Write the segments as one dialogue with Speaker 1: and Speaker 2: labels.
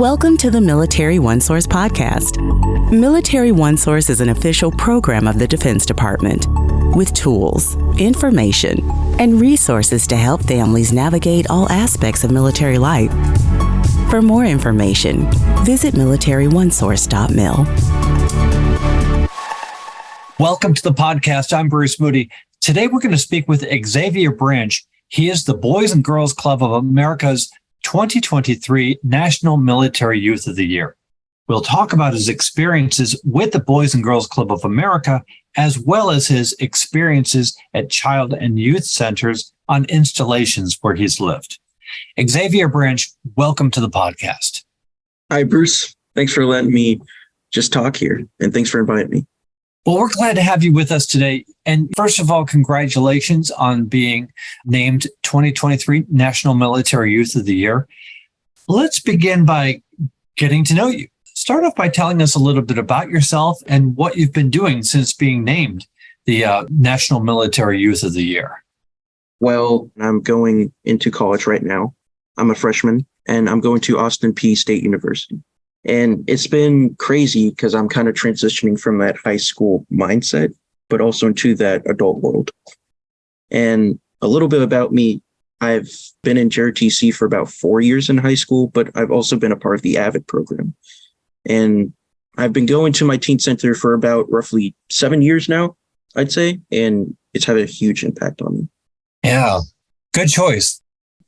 Speaker 1: Welcome to the Military OneSource Podcast. Military OneSource is an official program of the Defense Department with tools, information, and resources to help families navigate all aspects of military life. For more information, visit MilitaryOneSource.mil.
Speaker 2: Welcome to the podcast. I'm Bruce Moody. Today we're going to speak with Xavier Branch. He is the Boys and Girls Club of America's 2023 National Military Youth of the Year. We'll talk about his experiences with the Boys and Girls Club of America, as well as his experiences at child and youth centers on installations where he's lived. Xavier Branch, welcome to the podcast.
Speaker 3: Hi, Bruce. Thanks for letting me just talk here, and thanks for inviting me.
Speaker 2: Well, we're glad to have you with us today. And first of all, congratulations on being named 2023 National Military Youth of the Year. Let's begin by getting to know you. Start off by telling us a little bit about yourself and what you've been doing since being named the National Military Youth of the Year.
Speaker 3: Well, I'm going into college right now. I'm a freshman, and I'm going to Austin Peay State University. And it's been crazy because I'm kind of transitioning from that high school mindset, but also into that adult world. And a little bit about me, I've been in JRTC for about 4 years in high school, but I've also been a part of the AVID program. And I've been going to my teen center for about roughly 7 years now, I'd say, and it's had a huge impact on me.
Speaker 2: Yeah, good choice.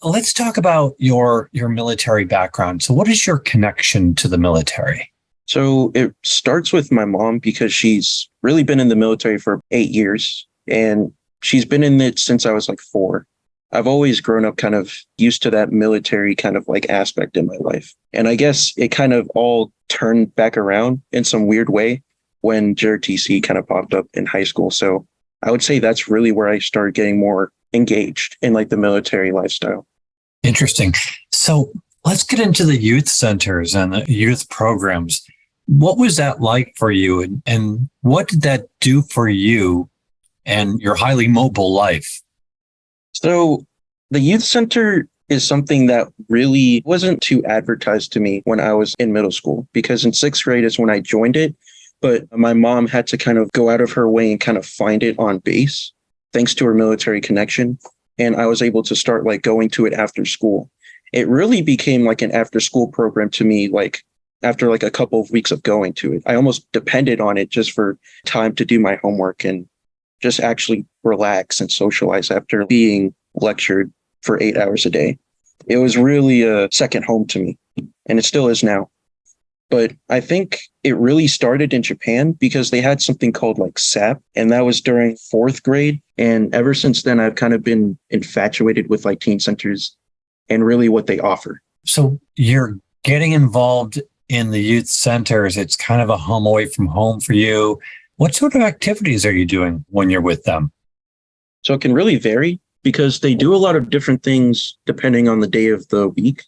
Speaker 2: Let's talk about your military background. So what is your connection to the military?
Speaker 3: So it starts with my mom because she's really been in the military for 8 years, and she's been in it since I was like 4. I've always grown up kind of used to that military kind of like aspect in my life. And I guess it kind of all turned back around in some weird way when JRTC kind of popped up in high school. So I would say that's really where I started getting more engaged in like the military lifestyle.
Speaker 2: Interesting. So let's get into the youth centers and the youth programs. What was that like for you? And what did that do for you and your highly mobile life?
Speaker 3: So the youth center is something that really wasn't too advertised to me when I was in middle school, because in 6th grade is when I joined it. But my mom had to kind of go out of her way and kind of find it on base, thanks to her military connection. And I was able to start like going to it after school. It really became like an after school program to me, like after like a couple of weeks of going to it. I almost depended on it just for time to do my homework and just actually relax and socialize after being lectured for 8 hours a day. It was really a second home to me, and it still is now. But I think it really started in Japan because they had something called like SAP, and that was during 4th grade. And ever since then, I've kind of been infatuated with like teen centers and really what they offer.
Speaker 2: So you're getting involved in the youth centers. It's kind of a home away from home for you. What sort of activities are you doing when you're with them?
Speaker 3: So it can really vary because they do a lot of different things depending on the day of the week.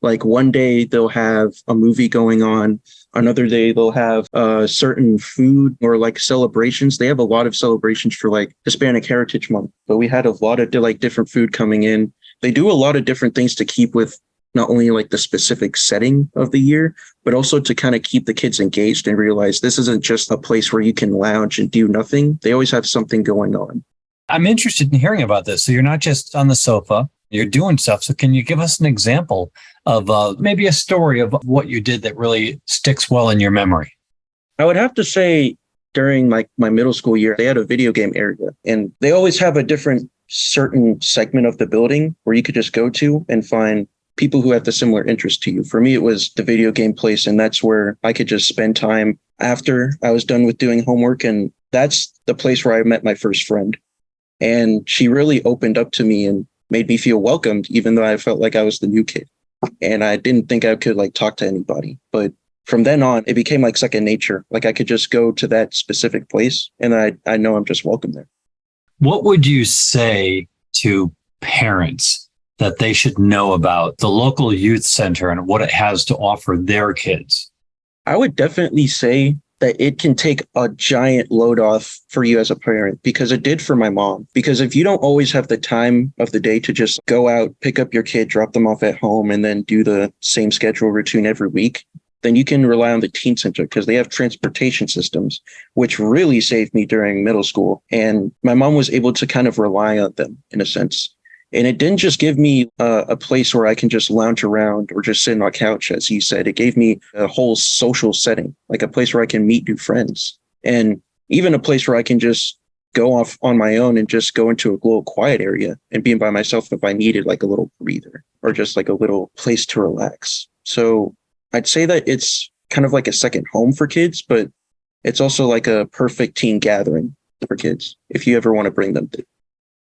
Speaker 3: Like one day they'll have a movie going on. Another day they'll have certain food or like celebrations. They have a lot of celebrations for like Hispanic Heritage Month, but we had a lot of like different food coming in. They do a lot of different things to keep with not only like the specific setting of the year, but also to kind of keep the kids engaged and realize this isn't just a place where you can lounge and do nothing. They always have something going on.
Speaker 2: I'm interested in hearing about this. So you're not just on the sofa, you're doing stuff. So can you give us an example of maybe a story of what you did that really sticks well in your memory?
Speaker 3: I would have to say during my middle school year, they had a video game area, and they always have a different certain segment of the building where you could just go to and find people who have the similar interest to you. For me, it was the video game place, and that's where I could just spend time after I was done with doing homework. And that's the place where I met my first friend. And she really opened up to me and made me feel welcomed, even though I felt like I was the new kid. And I didn't think I could like talk to anybody. But from then on, it became like second nature. Like I could just go to that specific place and I know I'm just welcome there.
Speaker 2: What would you say to parents that they should know about the local youth center and what it has to offer their kids?
Speaker 3: I would definitely say that it can take a giant load off for you as a parent, because it did for my mom. Because if you don't always have the time of the day to just go out, pick up your kid, drop them off at home, and then do the same schedule routine every week, then you can rely on the teen center because they have transportation systems, which really saved me during middle school. And my mom was able to kind of rely on them in a sense. And it didn't just give me a place where I can just lounge around or just sit on a couch, as you said. It gave me a whole social setting, like a place where I can meet new friends, and even a place where I can just go off on my own and just go into a little quiet area and be by myself if I needed like a little breather or just like a little place to relax. So I'd say that it's kind of like a second home for kids, but it's also like a perfect teen gathering for kids if you ever want to bring them to.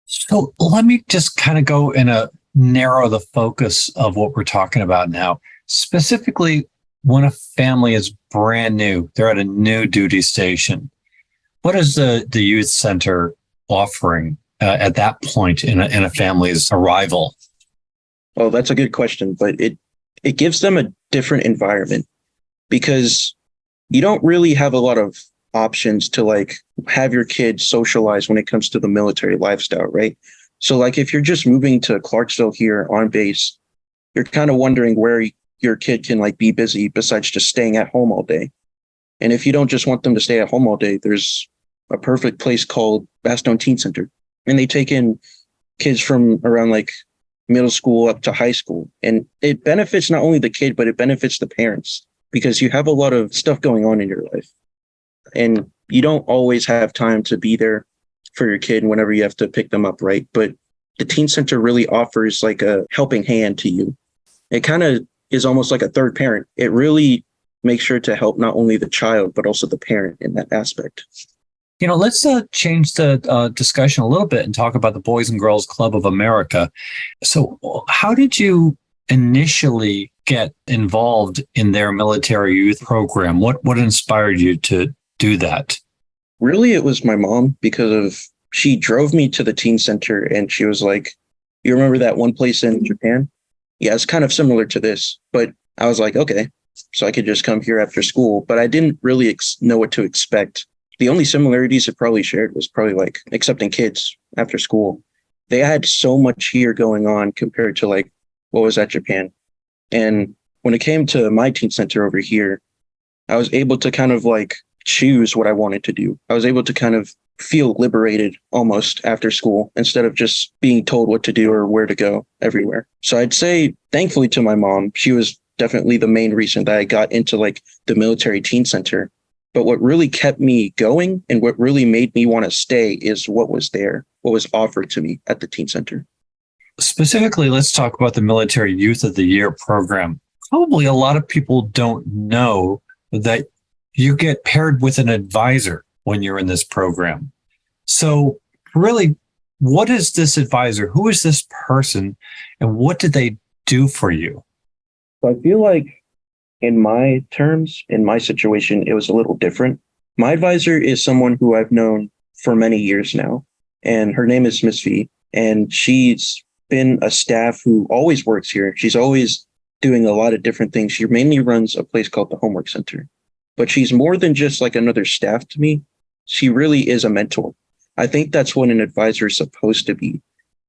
Speaker 2: So let me just kind of go in a narrow the focus of what we're talking about now. Specifically, when a family is brand new, they're at a new duty station. What is the youth center offering at that point in a family's arrival?
Speaker 3: Oh, that's a good question, but it gives them a different environment because you don't really have a lot of options to like have your kids socialize when it comes to the military lifestyle, right? So like if you're just moving to Clarksville here on base, you're kind of wondering where your kid can like be busy besides just staying at home all day. And if you don't just want them to stay at home all day, there's a perfect place called Bastogne Teen Center. And they take in kids from around like middle school up to high school. And it benefits not only the kid, but it benefits the parents because you have a lot of stuff going on in your life. And you don't always have time to be there for your kid whenever you have to pick them up, right? But the teen center really offers like a helping hand to you. It kind of is almost like a third parent. It really makes sure to help not only the child, but also the parent in that aspect.
Speaker 2: You know, let's change the discussion a little bit and talk about the Boys and Girls Club of America. So how did you initially get involved in their military youth program? What inspired you to do that?
Speaker 3: Really, it was my mom because she drove me to the teen center and she was like, you remember that one place in Japan? Yeah, it's kind of similar to this, but I was like, okay, so I could just come here after school, but I didn't really know what to expect. The only similarities it probably shared was probably like accepting kids after school. They had so much here going on compared to like what was at Japan. And when it came to my teen center over here, I was able to kind of like choose what I wanted to do. I was able to kind of feel liberated almost after school instead of just being told what to do or where to go everywhere. So I'd say thankfully to my mom, she was definitely the main reason that I got into like the military teen center. But what really kept me going and what really made me want to stay is what was there, what was offered to me at the teen center.
Speaker 2: Specifically, let's talk about the Military Youth of the Year program. Probably a lot of people don't know that you get paired with an advisor when you're in this program. So really, what is this advisor? Who is this person? And what did they do for you?
Speaker 3: So I feel like in my terms, in my situation, it was a little different. My advisor is someone who I've known for many years now, and her name is Miss V. And she's been a staff who always works here. She's always doing a lot of different things. She mainly runs a place called the Homework Center. But she's more than just like another staff to me. She really is a mentor. I think that's what an advisor is supposed to be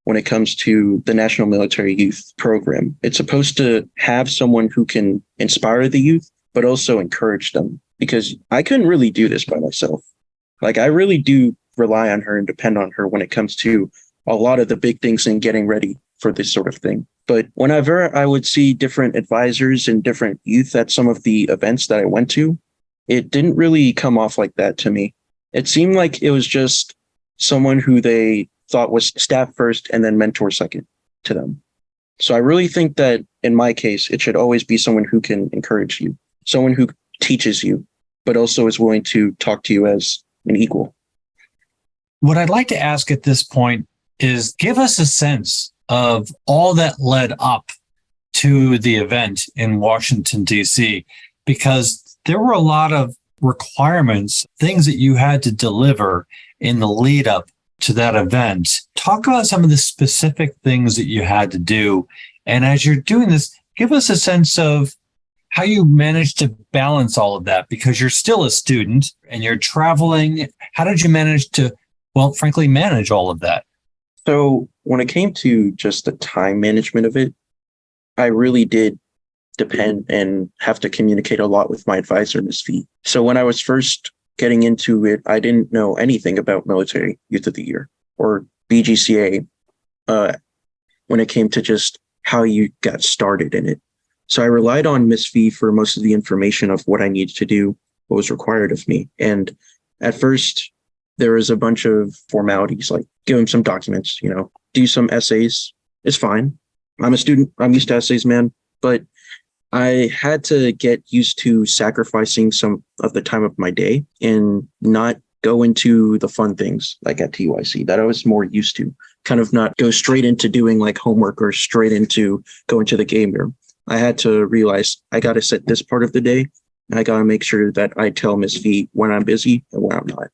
Speaker 3: when it comes to the National Military Youth Program. It's supposed to have someone who can inspire the youth, but also encourage them, because I couldn't really do this by myself. Like, I really do rely on her and depend on her when it comes to a lot of the big things and getting ready for this sort of thing. But whenever I would see different advisors and different youth at some of the events that I went to, it didn't really come off like that to me. It seemed like it was just someone who they thought was staff first and then mentor second to them. So I really think that in my case, it should always be someone who can encourage you, someone who teaches you, but also is willing to talk to you as an equal.
Speaker 2: What I'd like to ask at this point is give us a sense of all that led up to the event in Washington, D.C., because there were a lot of requirements, things that you had to deliver in the lead up to that event. Talk about some of the specific things that you had to do. And as you're doing this, give us a sense of how you manage to balance all of that, because you're still a student and you're traveling. How did you manage to, well, frankly, manage all of that?
Speaker 3: So when it came to just the time management of it, I really did depend and have to communicate a lot with my advisor, Ms. V. So when I was first getting into it, I didn't know anything about Military Youth of the Year or BGCA when it came to just how you got started in it. So I relied on Ms. V for most of the information of what I needed to do, what was required of me. And at first, there was a bunch of formalities, like give him some documents, do some essays. It's fine. I'm a student. I'm used to essays, man. But I had to get used to sacrificing some of the time of my day and not go into the fun things like at TYC that I was more used to, kind of not go straight into doing like homework or straight into going to the game room. I had to realize I got to set this part of the day. And I got to make sure that I tell Ms. V when I'm busy and when I'm not.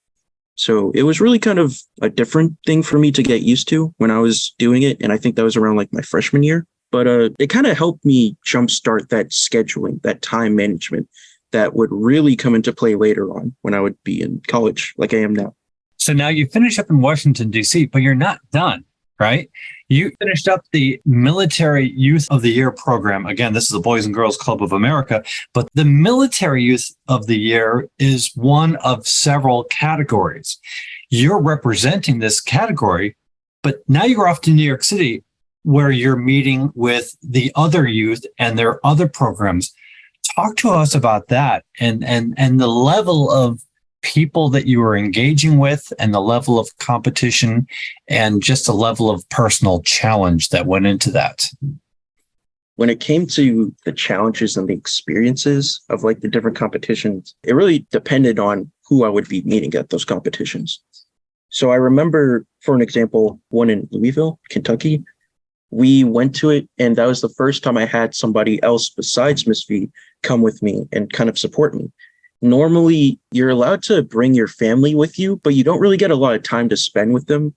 Speaker 3: So it was really kind of a different thing for me to get used to when I was doing it. And I think that was around like my freshman year. But it kind of helped me jumpstart that scheduling, that time management that would really come into play later on when I would be in college like I am now.
Speaker 2: So now you finish up in Washington, D.C., but you're not done, right? You finished up the Military Youth of the Year program. Again, this is the Boys and Girls Club of America, but the Military Youth of the Year is one of several categories. You're representing this category, but now you're off to New York City where you're meeting with the other youth and their other programs. Talk to us about that and the level of people that you were engaging with and the level of competition and just the level of personal challenge that went into that.
Speaker 3: When it came to the challenges and the experiences of like the different competitions, it really depended on who I would be meeting at those competitions. So I remember, for an example, one in Louisville, Kentucky. We went to it, and that was the first time I had somebody else besides Miss V come with me and kind of support me. Normally, you're allowed to bring your family with you, but you don't really get a lot of time to spend with them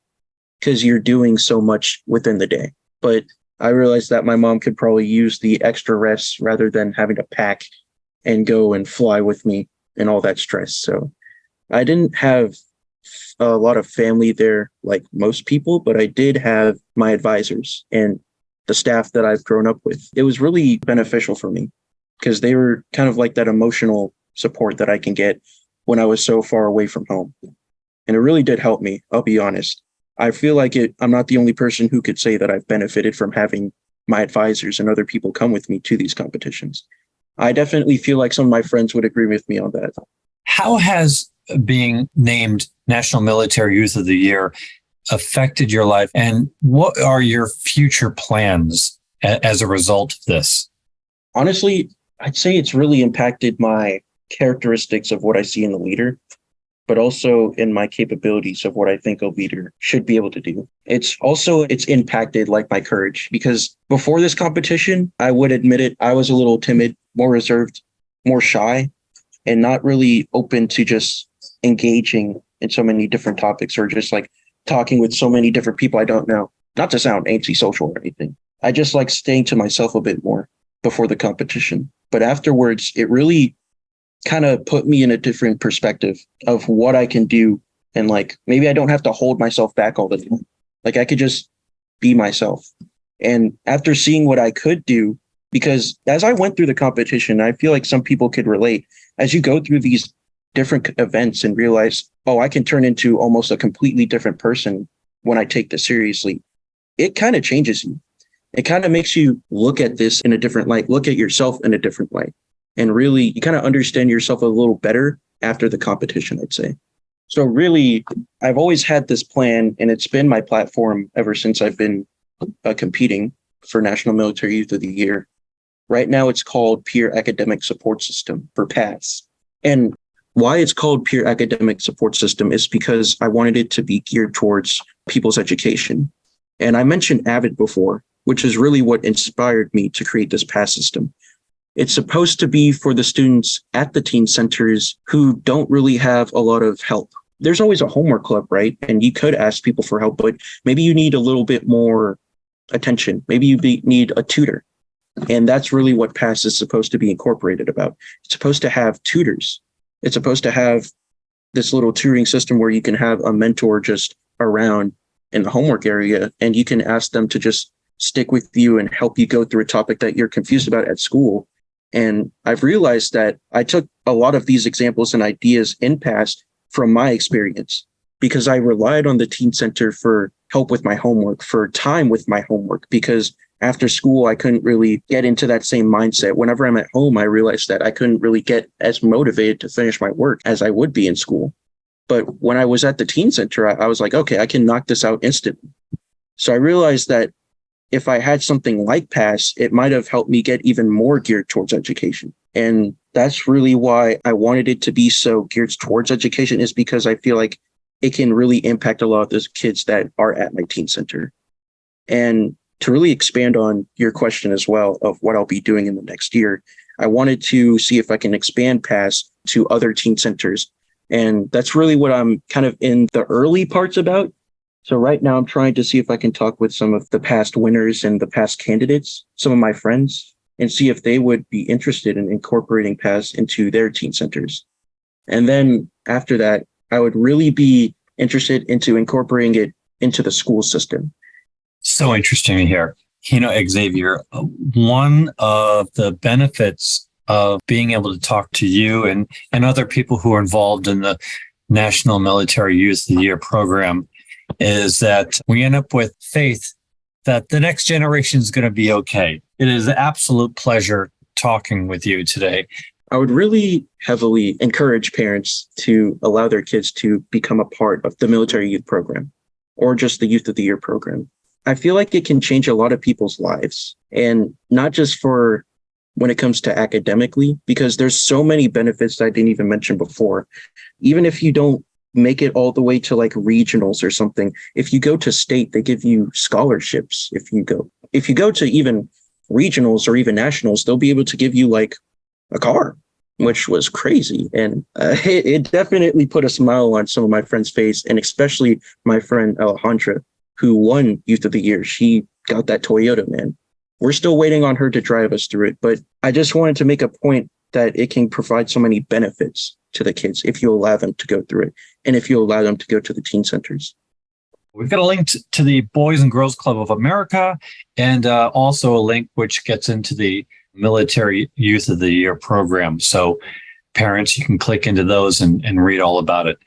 Speaker 3: because you're doing so much within the day. But I realized that my mom could probably use the extra rest rather than having to pack and go and fly with me and all that stress. So I didn't have a lot of family there like most people, but I did have my advisors and the staff that I've grown up with. It was really beneficial for me because they were kind of like that emotional support that I can get when I was so far away from home. And it really did help me, I'll be honest. I feel like I'm not the only person who could say that I've benefited from having my advisors and other people come with me to these competitions. I definitely feel like some of my friends would agree with me on that.
Speaker 2: How has being named National Military Youth of the Year affected your life? And what are your future plans as a result of this?
Speaker 3: Honestly, I'd say it's really impacted my characteristics of what I see in a leader, but also in my capabilities of what I think a leader should be able to do. It's impacted like my courage, because before this competition, I would admit it, I was a little timid, more reserved, more shy, and not really open to just engaging in so many different topics or just like talking with so many different people I don't know. Not to sound antisocial or anything. I just like staying to myself a bit more before the competition. But afterwards, it really kind of put me in a different perspective of what I can do. And like, maybe I don't have to hold myself back all the time. Like I could just be myself. And after seeing what I could do, because as I went through the competition, I feel like some people could relate. As you go through these different events and realize, oh, I can turn into almost a completely different person when I take this seriously. It kind of changes you. It kind of makes you look at this in a different light, look at yourself in a different light. And really, you kind of understand yourself a little better after the competition, I'd say. So really, I've always had this plan, and it's been my platform ever since I've been competing for National Military Youth of the Year. Right now, it's called Peer Academic Support System, for PASS. And why it's called Peer Academic Support System is because I wanted it to be geared towards people's education. And I mentioned AVID before, which is really what inspired me to create this PASS system. It's supposed to be for the students at the teen centers who don't really have a lot of help. There's always a homework club, right? And you could ask people for help, but maybe you need a little bit more attention. Maybe you need a tutor. And that's really what PASS is supposed to be incorporated about. It's supposed to have tutors. It's supposed to have this little tutoring system where you can have a mentor just around in the homework area, and you can ask them to just stick with you and help you go through a topic that you're confused about at school. And I've realized that I took a lot of these examples and ideas in PASS from my experience, because I relied on the teen center for help with my homework, for time with my homework, because after school, I couldn't really get into that same mindset. Whenever I'm at home, I realized that I couldn't really get as motivated to finish my work as I would be in school. But when I was at the teen center, I was like, okay, I can knock this out instantly. So I realized that if I had something like PASS, it might have helped me get even more geared towards education. And that's really why I wanted it to be so geared towards education, is because I feel like it can really impact a lot of those kids that are at my teen center. And to really expand on your question as well of what I'll be doing in the next year, I wanted to see if I can expand PASS to other teen centers. And that's really what I'm kind of in the early parts about. So right now I'm trying to see if I can talk with some of the past winners and the past candidates, some of my friends, and see if they would be interested in incorporating PASS into their teen centers. And then after that, I would really be interested into incorporating it into the school system.
Speaker 2: So interesting to hear. Xavier, one of the benefits of being able to talk to you and other people who are involved in the National Military Youth of the Year program is that we end up with faith that the next generation is going to be okay. It is an absolute pleasure talking with you today.
Speaker 3: I would really heavily encourage parents to allow their kids to become a part of the military youth program or just the Youth of the Year program. I feel like it can change a lot of people's lives, and not just for when it comes to academically, because there's so many benefits that I didn't even mention before. Even if you don't make it all the way to like regionals or something, if you go to state, they give you scholarships. If you go to even regionals or even nationals, they'll be able to give you like a car, which was crazy. And it definitely put a smile on some of my friends' face, and especially my friend Alejandra, who won Youth of the Year. She got that Toyota, man. We're still waiting on her to drive us through it, but I just wanted to make a point that it can provide so many benefits to the kids if you allow them to go through it, and if you allow them to go to the teen centers.
Speaker 2: We've got a link to the Boys and Girls Club of America, and also a link which gets into the Military Youth of the Year program. So parents, you can click into those and read all about it.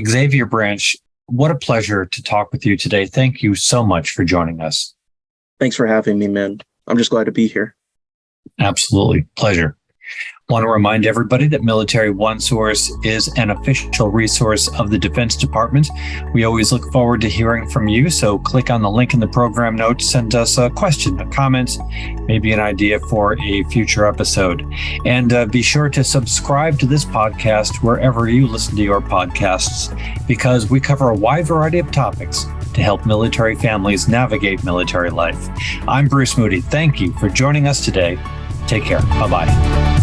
Speaker 2: Xavier Branch, what a pleasure to talk with you today. Thank you so much for joining us.
Speaker 3: Thanks for having me, man. I'm just glad to be here.
Speaker 2: Absolutely. Pleasure. Want to remind everybody that Military OneSource is an official resource of the Defense Department. We always look forward to hearing from you, so click on the link in the program notes, send us a question, a comment, maybe an idea for a future episode. And be sure to subscribe to this podcast wherever you listen to your podcasts, because we cover a wide variety of topics to help military families navigate military life. I'm Bruce Moody. Thank you for joining us today. Take care. Bye-bye.